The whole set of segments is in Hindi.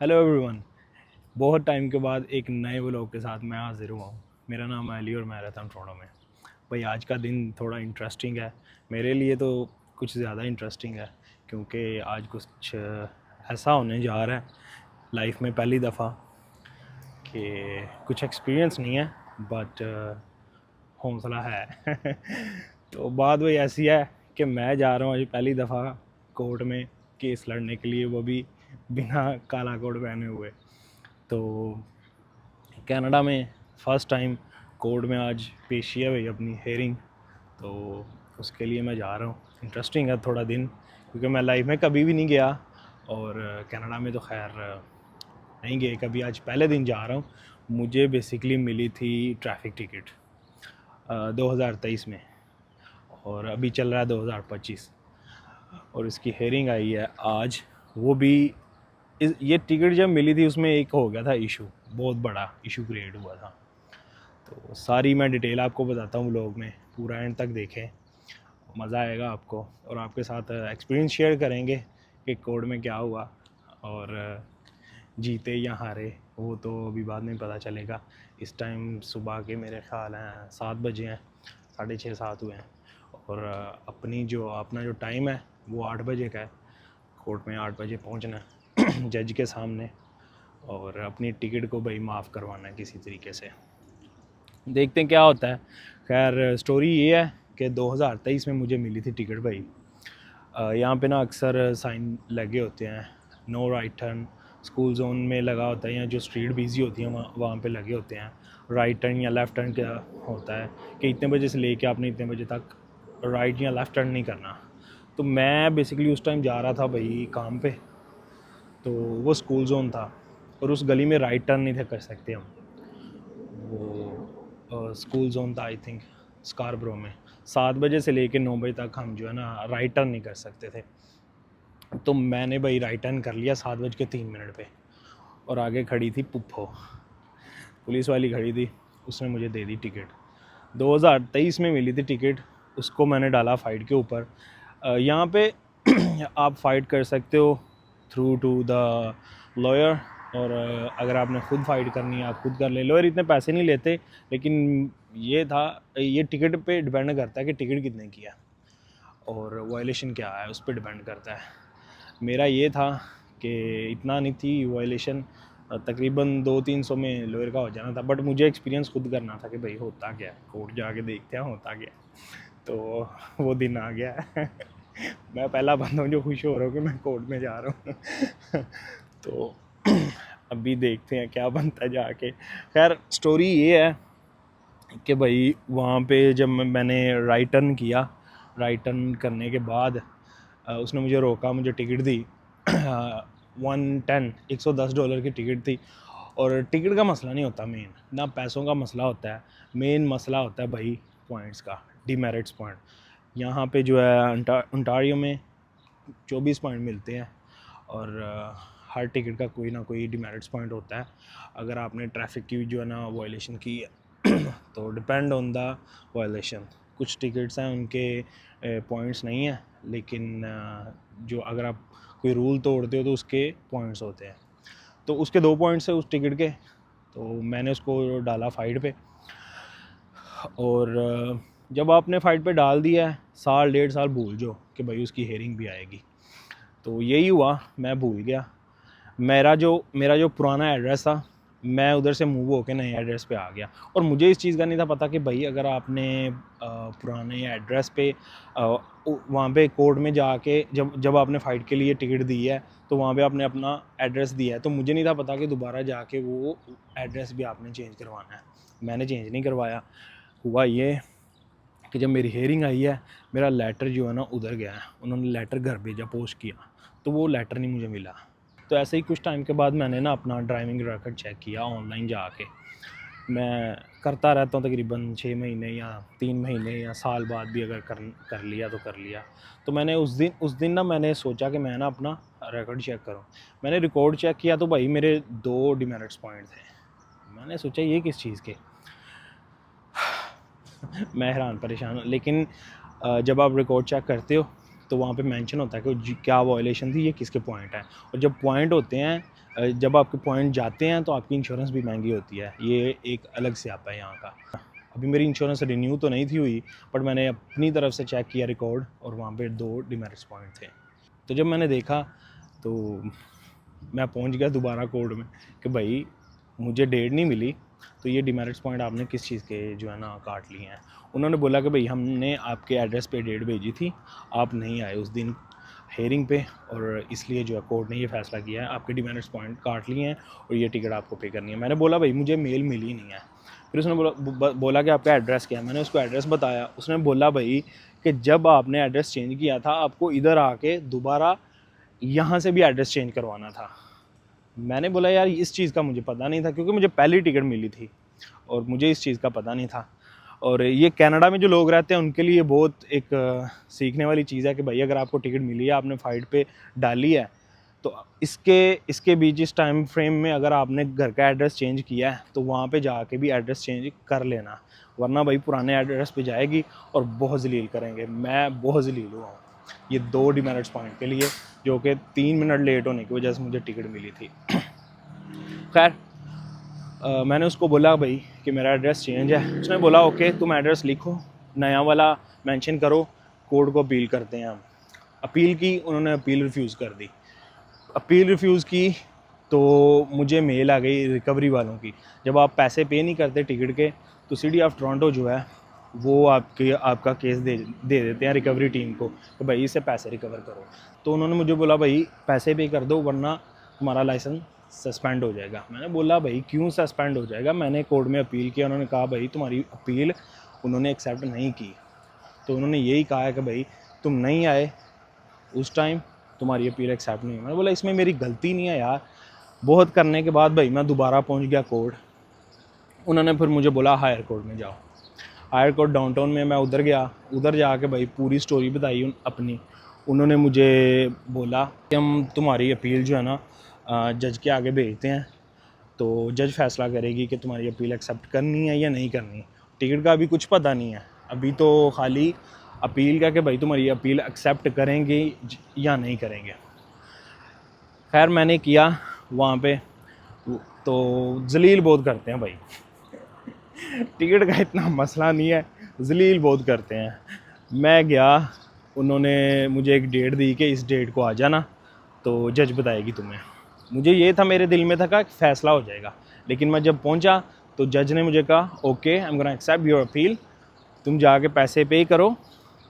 Hello everyone. बहुत टाइम के बाद एक नए व्लॉग के साथ मैं हाजिर हुआ हूँ। मेरा नाम है अली और मैं रहता हूँ टोरंटो में। भाई आज का दिन थोड़ा इंटरेस्टिंग है, मेरे लिए तो कुछ ज़्यादा इंटरेस्टिंग है, क्योंकि आज कुछ ऐसा होने जा रहा है लाइफ में पहली दफ़ा कि कुछ एक्सपीरियंस नहीं है, बट हौसला है। तो बात वही ऐसी है कि मैं जा रहा हूँ आज पहली दफ़ा कोर्ट में केस लड़ने के लिए, वो भी बिना काला कोट पहने हुए। तो कनाडा में फ़र्स्ट टाइम कोर्ट में आज पेशी है भाई, अपनी हेयरिंग। तो उसके लिए मैं जा रहा हूँ। इंटरेस्टिंग है थोड़ा दिन, क्योंकि मैं लाइफ में कभी भी नहीं गया, और कनाडा में तो खैर नहीं गए कभी। आज पहले दिन जा रहा हूँ। मुझे बेसिकली मिली थी ट्रैफिक टिकट 2023 में, और अभी चल रहा है 2025, और इसकी हेयरिंग आई है आज। वो भी ये टिकट जब मिली थी उसमें एक हो गया था इशू, बहुत बड़ा इशू क्रिएट हुआ था। तो सारी मैं डिटेल आपको बताता हूँ व्लॉग में, पूरा एंड तक देखें, मज़ा आएगा आपको, और आपके साथ एक्सपीरियंस शेयर करेंगे कि कोर्ट में क्या हुआ, और जीते या हारे वो तो अभी बाद में पता चलेगा। इस टाइम सुबह के मेरे ख्याल हैं 7 बजे हैं, 6:30 7 हुए हैं, और अपना जो टाइम है वो 8 बजे का है। कोर्ट में 8 बजे पहुंचना है जज के सामने, और अपनी टिकट को भाई माफ़ करवाना है किसी तरीके से। देखते हैं क्या होता है। खैर स्टोरी ये है कि 2023 में मुझे मिली थी टिकट भाई। यहाँ पे ना अक्सर साइन लगे होते हैं, no right turn school zone में लगा होता है, या जो स्ट्रीट बिजी होती है वहाँ पे लगे होते हैं। राइट टर्न या लेफ़्ट टर्न क्या होता है कि इतने बजे से लेके आपने इतने बजे तक राइट या लेफ़्ट टर्न नहीं करना। तो मैं बेसिकली उस टाइम जा रहा था भाई काम पे, तो वो स्कूल जोन था, और उस गली में राइट टर्न नहीं थे कर सकते हम। वो स्कूल जोन था आई थिंक स्कारब्रो में। 7 बजे से लेके 9 बजे तक हम जो है ना राइट टर्न नहीं कर सकते थे। तो मैंने भाई राइट टर्न कर लिया 7:03 पे, और आगे खड़ी थी पुप्पो, पुलिस वाली खड़ी थी। उसने मुझे दे दी टिकट। 2023 में मिली थी टिकट, उसको मैंने डाला फ़ाइट के ऊपर। यहाँ पे आप फ़ाइट कर सकते हो थ्रू टू द लॉयर, और अगर आपने ख़ुद फ़ाइट करनी है आप खुद कर ले। लॉयर इतने पैसे नहीं लेते, लेकिन ये टिकट पे डिपेंड करता है कि टिकट कितने की है और वायलेशन क्या है, उस पर डिपेंड करता है। मेरा ये था कि इतना नहीं थी वायलेशन, तकरीबन 200-300 में लॉयर का हो जाना था, बट मुझे एक्सपीरियंस खुद करना था कि भाई होता क्या है, कोर्ट जाके देखते हैं होता क्या है। तो वो दिन आ गया है। मैं पहला बंदा हूँ जो खुश हो रहा हूँ कि मैं कोर्ट में जा रहा हूँ। तो अभी देखते हैं क्या बनता है जाके। खैर स्टोरी ये है कि भाई वहाँ पे जब मैंने राइट टर्न किया, राइट टर्न करने के बाद उसने मुझे रोका, मुझे टिकट दी। 110 की टिकट थी। और टिकट का मसला नहीं होता मेन, ना पैसों का मसला होता है, मेन मसला होता है भाई पॉइंट्स का, डीमेरिट्स पॉइंट। यहाँ पे जो है ओंटारियो में 24 पॉइंट मिलते हैं, और हर टिकट का कोई ना कोई डीमेरिट्स पॉइंट होता है। अगर आपने ट्रैफिक की जो है ना वायलेशन की है तो डिपेंड ऑन द वायलेशन। कुछ टिकट्स हैं उनके पॉइंट्स नहीं हैं, लेकिन जो अगर आप कोई रूल तोड़ते हो तो उसके पॉइंट्स होते हैं। तो उसके 2 पॉइंट्स है उस टिकट के, तो मैंने उसको डाला फ़ाइट पे। और जब आपने फ़ाइट पे डाल दिया है, साल 1.5 साल भूल जाओ कि भाई उसकी हेयरिंग भी आएगी। तो यही हुआ, मैं भूल गया। मेरा जो पुराना एड्रेस था, मैं उधर से मूव होकर नए एड्रेस पे आ गया। और मुझे इस चीज़ का नहीं था पता कि भाई अगर आपने पुराने एड्रेस पे वहाँ पे कोर्ट में जाके जब आपने फ़ाइट के लिए टिकट दी है तो वहाँ पे आपने अपना एड्रेस दिया है, तो मुझे नहीं था पता कि दोबारा जाके वो एड्रेस भी आपने चेंज करवाना है। मैंने चेंज नहीं करवाया। हुआ ये कि जब मेरी हेयरिंग आई है, मेरा लेटर जो है ना उधर गया है, उन्होंने लेटर घर भेजा, पोस्ट किया, तो वो लेटर नहीं मुझे मिला। तो ऐसे ही कुछ टाइम के बाद मैंने ना अपना ड्राइविंग रिकॉर्ड चेक किया ऑनलाइन जाके। मैं करता रहता हूँ तकरीबन 6 महीने या 3 महीने या साल बाद भी, अगर कर लिया तो कर लिया। तो मैंने उस दिन ना मैंने सोचा कि मैं ना अपना रिकॉर्ड चेक करूँ। मैंने रिकॉर्ड चेक किया तो भाई मेरे 2 डिमेरिट्स पॉइंट थे। मैंने सोचा ये किस चीज़ के। मैं हैरान परेशान हूँ। लेकिन जब आप रिकॉर्ड चेक करते हो तो वहाँ पे मेंशन होता है कि क्या वायलेशन थी, ये किसके पॉइंट हैं। और जब पॉइंट होते हैं, जब आपके पॉइंट जाते हैं तो आपकी इंश्योरेंस भी महंगी होती है। ये एक अलग स्यापा है यहाँ का। अभी मेरी इंश्योरेंस रिन्यू तो नहीं थी हुई, बट मैंने अपनी तरफ से चेक किया रिकॉर्ड, और वहाँ पे 2 डिमेरिट्स पॉइंट थे। तो जब मैंने देखा तो मैं पहुँच गया दोबारा कोर्ट में कि भाई मुझे डेट नहीं मिली, तो ये डिमेरिट्स पॉइंट आपने किस चीज़ के जो है ना काट लिए हैं। उन्होंने बोला कि भाई हमने आपके एड्रेस पे डेट भेजी थी, आप नहीं आए उस दिन हेयरिंग पे, और इसलिए जो है कोर्ट ने ये फ़ैसला किया है, आपके डिमेरिट्स पॉइंट काट लिए हैं और ये टिकट आपको पे करनी है। मैंने बोला भाई मुझे मेल मिली नहीं है। फिर उसने बोला कि आपका एड्रेस क्या है। मैंने उसको एड्रेस बताया। उसने बोला भाई कि जब आपने एड्रेस चेंज किया था आपको इधर आके दोबारा यहाँ से भी एड्रेस चेंज करवाना था। मैंने बोला यार इस चीज़ का मुझे पता नहीं था, क्योंकि मुझे पहली टिकट मिली थी और मुझे इस चीज़ का पता नहीं था। और ये कनाडा में जो लोग रहते हैं उनके लिए बहुत एक सीखने वाली चीज़ है कि भाई अगर आपको टिकट मिली है, आपने फ़ाइट पे डाली है, तो इसके बीच इस टाइम फ्रेम में अगर आपने घर का एड्रेस चेंज किया है तो वहाँ पे जाके भी एड्रेस चेंज कर लेना, वरना भाई पुराने एड्रेस पे जाएगी और बहुत जलील करेंगे। मैं बहुत जलील हुआ हूँ ये 2 डिमेरिट्स पॉइंट के लिए, जो कि 3 मिनट लेट होने की वजह से मुझे टिकट मिली थी। खैर मैंने उसको बोला भाई कि मेरा एड्रेस चेंज है। उसने बोला ओके तुम एड्रेस लिखो, नया वाला मेंशन करो, कोर्ट को अपील करते हैं हम। अपील की, उन्होंने अपील रिफ्यूज़ कर दी। अपील रिफ्यूज़ की तो मुझे मेल आ गई रिकवरी वालों की। जब आप पैसे पे नहीं करते टिकट के, तो सिटी ऑफ टोरंटो जो है वो आपका केस दे देते हैं रिकवरी टीम को कि भाई इससे पैसे रिकवर करो। तो उन्होंने मुझे बोला भाई पैसे पे कर दो वरना तुम्हारा लाइसेंस सस्पेंड हो जाएगा। मैंने बोला भाई क्यों सस्पेंड हो जाएगा। मैंने कोर्ट में अपील किया। उन्होंने कहा भाई तुम्हारी अपील उन्होंने एक्सेप्ट नहीं की। तो उन्होंने यही कहा है कि भाई तुम नहीं आए उस टाइम, तुम्हारी अपील एक्सेप्ट नहीं। मैंने बोला इसमें मेरी गलती नहीं है यार। बहुत करने के बाद भाई मैं दोबारा पहुंच गया कोर्ट। उन्होंने फिर मुझे बोला हायर कोर्ट में जाओ। हायर कोर्ट डाउनटाउन में मैं उधर गया। उधर जाके भाई पूरी स्टोरी बताई अपनी। उन्होंने मुझे बोला कि हम तुम्हारी अपील जो है ना जज के आगे भेजते हैं, तो जज फैसला करेगी कि तुम्हारी अपील एक्सेप्ट करनी है या नहीं करनी। टिकट का अभी कुछ पता नहीं है, अभी तो खाली अपील का कि भाई तुम्हारी अपील एक्सेप्ट करेंगे या नहीं करेंगे। खैर मैंने किया वहाँ पे, तो जलील बहुत करते हैं भाई। टिकट का इतना मसला नहीं है, जलील बहुत करते हैं। मैं गया, उन्होंने मुझे एक डेट दी कि इस डेट को आ जाना, तो जज बताएगी तुम्हें। मुझे ये था, मेरे दिल में था कि फ़ैसला हो जाएगा, लेकिन मैं जब पहुंचा तो जज ने मुझे कहा okay I am gonna accept your appeal, तुम जाके पैसे पे करो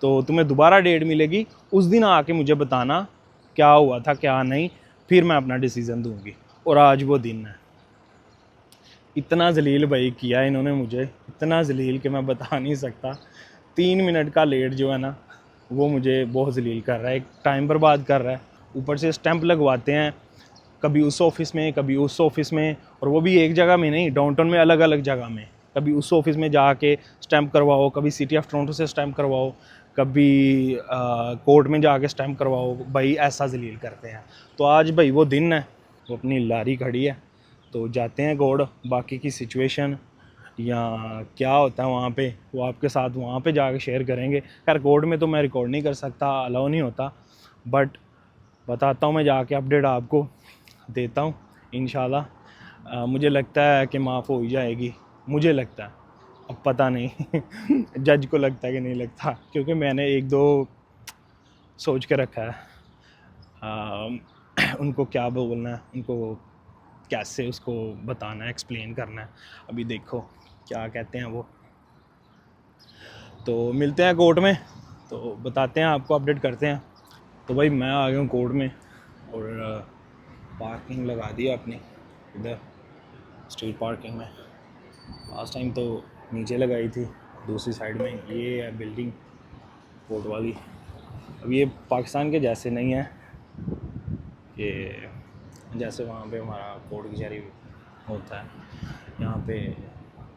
तो तुम्हें दोबारा डेट मिलेगी, उस दिन आके मुझे बताना क्या हुआ था क्या नहीं, फिर मैं अपना डिसीज़न दूंगी। और आज वो दिन है। इतना जलील भाई किया इन्होंने मुझे, इतना जलील कि मैं बता नहीं सकता। 3 मिनट का लेट जो है ना वो मुझे बहुत जलील कर रहा है, एक टाइम बर्बाद कर रहा है। ऊपर से स्टैंप लगवाते हैं, कभी उस ऑफ़िस में कभी उस ऑफ़िस में, और वो भी एक जगह में नहीं, डाउनटाउन में अलग अलग जगह में। कभी उस ऑफ़िस में जाके स्टैंप करवाओ, कभी सिटी ऑफ टोरंटो से स्टैंप करवाओ, कभी कोर्ट में जाके स्टैंप करवाओ। भाई ऐसा जलील करते हैं। तो आज भाई वो दिन है, वो अपनी लारी खड़ी है, तो जाते हैं कोर्ट। बाकी की सिचुएशन या क्या होता है वहाँ पे वो आपके साथ वहाँ पे जाके शेयर करेंगे। खैर कोर्ट में तो मैं रिकॉर्ड नहीं कर सकता, अलाउ नहीं होता, बट बताता हूँ मैं जाके, अपडेट आपको देता हूँ इंशाल्लाह। मुझे लगता है कि माफ़ हो ही जाएगी, मुझे लगता है, अब पता नहीं जज को लगता है कि नहीं लगता, क्योंकि मैंने 1-2 सोच के रखा है। उनको क्या बोलना है, उनको कैसे उसको बताना है, एक्सप्लेन करना है। अभी देखो क्या कहते हैं वो। तो मिलते हैं कोर्ट में, तो बताते हैं आपको, अपडेट करते हैं। तो भाई मैं आ गया हूँ कोर्ट में, और पार्किंग लगा दी अपनी इधर स्ट्रीट पार्किंग में। लास्ट टाइम तो नीचे लगाई थी दूसरी साइड में। ये है बिल्डिंग कोर्ट वाली। अब ये पाकिस्तान के जैसे नहीं है कि जैसे वहाँ पे हमारा कोर्ट कचहरी होता है। यहाँ पे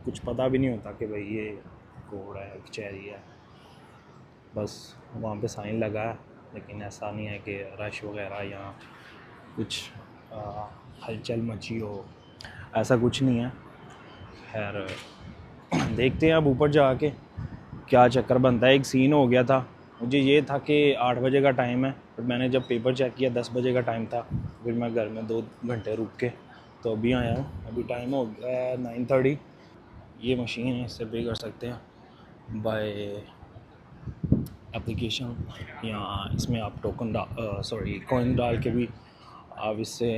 कुछ पता भी नहीं होता कि भाई ये कोर्ट है कचहरी है, बस वहाँ पे साइन लगा है, लेकिन ऐसा नहीं है कि रश वगैरह या कुछ हलचल मची हो, ऐसा कुछ नहीं है। खैर देखते हैं अब ऊपर जाके क्या चक्कर बनता है। एक सीन हो गया था मुझे ये था कि 8 बजे का टाइम है, बट मैंने जब पेपर चेक किया 10 बजे का टाइम था। फिर मैं घर में 2 घंटे रुक के तो अभी आया हूँ। अभी टाइम हो गया है 9:30। ये मशीन है, इससे पे कर सकते हैं बाय एप्लीकेशन, या इसमें आप टोकन कॉइन डाल के भी आप इससे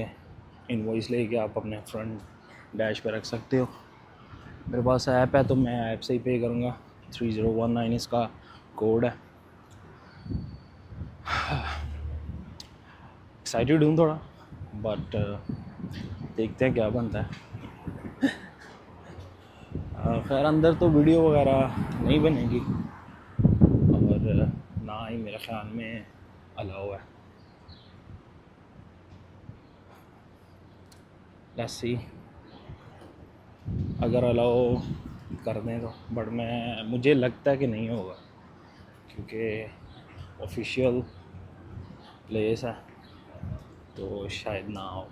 इनवॉइस लेके आप अपने फ्रंट डैश पे रख सकते हो। मेरे पास ऐप है तो मैं ऐप से ही पे करूँगा। 3019 इसका कोड है। एक्साइटेड हूँ थोड़ा, बट देखते हैं क्या बनता है। खैर अंदर तो वीडियो वगैरह नहीं बनेगी और ना ही मेरे ख्याल में अलाउ है। लेट्स सी, अगर अलाउ कर दें तो, बट मुझे लगता है कि नहीं होगा क्योंकि ऑफिशियल प्लेस है तो शायद ना हो।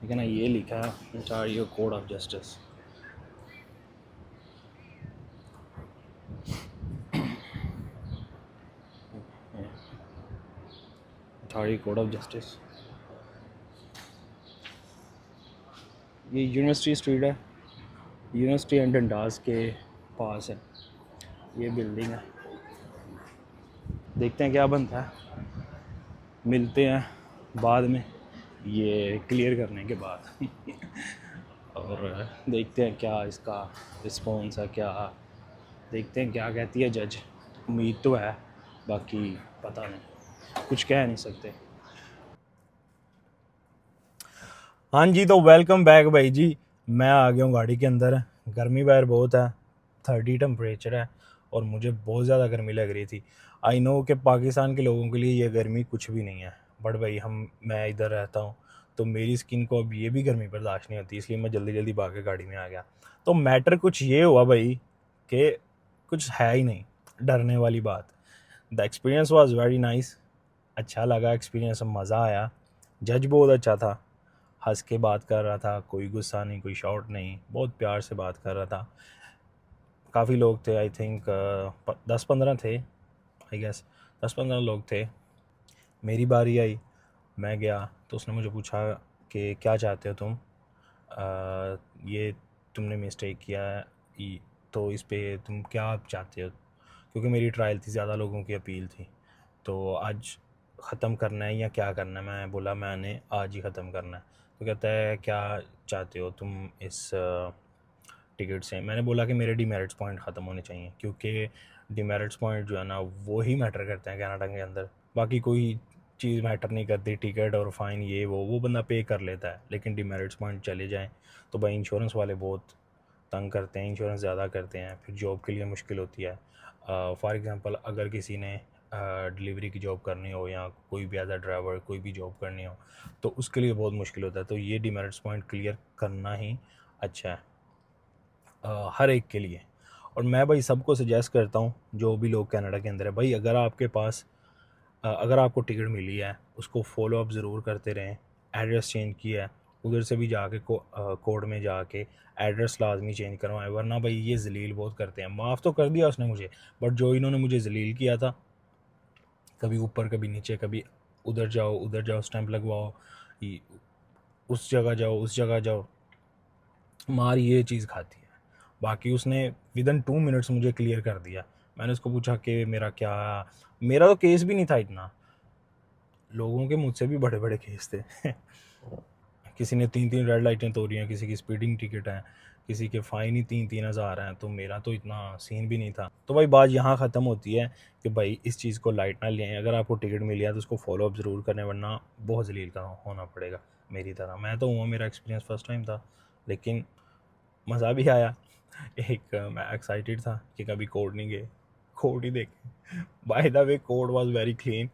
लेकिन ये लिखा है Ontario code of justice. Ontario code of justice. ये यूनिवर्सिटी स्ट्रीट है, यूनिवर्सिटी एंड डंडास के पास है ये बिल्डिंग है। देखते हैं क्या बनता है, मिलते हैं बाद में ये क्लियर करने के बाद और देखते हैं क्या इसका रिस्पॉन्स है, क्या देखते हैं क्या कहती है जज। उम्मीद तो है, बाकी पता नहीं, कुछ कह नहीं सकते। हाँ जी, तो वेलकम बैक भाई जी। मैं आ गया हूँ गाड़ी के अंदर। गर्मी बाहर बहुत है, 30 टेम्परेचर है और मुझे बहुत ज़्यादा गर्मी लग रही थी। आई नो कि पाकिस्तान के लोगों के लिए ये गर्मी कुछ भी नहीं है, बट भाई मैं इधर रहता हूँ तो मेरी स्किन को अब ये भी गर्मी बर्दाश्त नहीं होती, इसलिए मैं जल्दी जल्दी भाग के गाड़ी में आ गया। तो मैटर कुछ ये हुआ भाई कि कुछ है ही नहीं डरने वाली बात। The experience was very nice, अच्छा लगा एक्सपीरियंस, मज़ा आया। जज बहुत अच्छा था, हंस के बात कर रहा था, कोई गुस्सा नहीं, कोई शॉट नहीं, बहुत प्यार से बात कर रहा था। काफ़ी लोग थे, आई थिंक 10-15 थे, आई गेस 10-15 लोग थे। मेरी बारी आई, मैं गया तो उसने मुझे पूछा कि क्या चाहते हो तुम, ये तुमने मिस्टेक किया है तो इस पे तुम क्या चाहते हो, क्योंकि मेरी ट्रायल थी, ज़्यादा लोगों की अपील थी, तो आज ख़त्म करना है या क्या करना है। मैं बोला मैंने आज ही ख़त्म करना है। तो कहता है क्या चाहते हो तुम इस टिकट से। मैंने बोला कि मेरे डीमेरिट्स पॉइंट ख़त्म होने चाहिए, क्योंकि डीमेरिट्स पॉइंट जो है ना वो ही मैटर करते हैं कनाडा के अंदर। बाकी कोई चीज़ मैटर नहीं करती, टिकट और फ़ाइन ये वो बंदा पे कर लेता है, लेकिन डीमेरिट्स पॉइंट चले जाएँ तो भाई इंश्योरेंस वाले बहुत तंग करते हैं, इंश्योरेंस ज़्यादा करते हैं, फिर जॉब के लिए मुश्किल होती है। फॉर एग्ज़ाम्पल अगर किसी ने डिलीवरी की जॉब करनी हो या कोई भी एज अ ड्राइवर कोई भी जॉब करनी हो तो उसके लिए बहुत मुश्किल होता है। तो ये डीमेरिट्स पॉइंट क्लियर करना ही अच्छा है हर एक के लिए। और मैं भाई सबको सजेस्ट करता हूँ जो भी लोग कनाडा के अंदर है, भाई अगर आपके पास अगर आपको टिकट मिली है उसको फॉलो अप ज़रूर करते रहें। एड्रेस चेंज किया है उधर से भी जाके कोर्ट में जाके एड्रेस लाजमी चेंज करवाएं, वरना भाई ये जलील बहुत करते हैं। माफ़ तो कर दिया उसने मुझे, बट जो इन्होंने मुझे जलील किया था, कभी ऊपर कभी नीचे, कभी उधर जाओ स्टैंप लगवाओ, उस जगह जाओ उस जगह जाओ, मार ये चीज़ खाती है। बाकी उसने विदिन 2 मिनट्स मुझे क्लियर कर दिया। मैंने उसको पूछा कि मेरा तो केस भी नहीं था इतना, लोगों के मुझसे भी बड़े बड़े केस थे किसी ने 3-3 रेड लाइटें तोड़ी हैं, किसी की स्पीडिंग टिकट है, किसी के फ़ाइन ही 3-3 हज़ार हैं, तो मेरा तो इतना सीन भी नहीं था। तो भाई बात यहाँ ख़त्म होती है कि भाई इस चीज़ को लाइट ना लें। अगर आपको टिकट मिल गया तो उसको फॉलो अप ज़रूर करें, वरना बहुत जलील का होना पड़ेगा मेरी तरह। मैं तो हुआ, मेरा एक्सपीरियंस फ़र्स्ट टाइम था, लेकिन मज़ा भी आया। मैं एक्साइटेड था कि कभी कोर्ट नहीं गए, कोर्ट ही देखे। By the way court was very clean,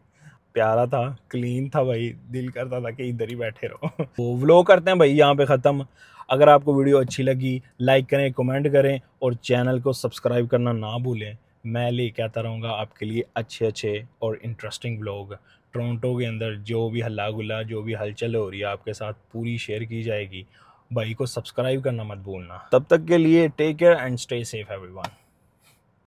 प्यारा था, क्लीन था भाई, दिल करता था कि इधर ही बैठे रहो तो व्लॉग करते हैं भाई यहाँ पे ख़त्म। अगर आपको वीडियो अच्छी लगी लाइक करें, कमेंट करें और चैनल को सब्सक्राइब करना ना भूलें। मैं लेके आता रहूँगा आपके लिए अच्छे अच्छे और इंटरेस्टिंग व्लॉग। टोरंटो के अंदर जो भी हल्ला गुल्ला, जो भी हलचल हो रही है आपके साथ पूरी शेयर की जाएगी। भाई को सब्सक्राइब करना मत भूलना। तब तक के लिए take care and stay safe everyone.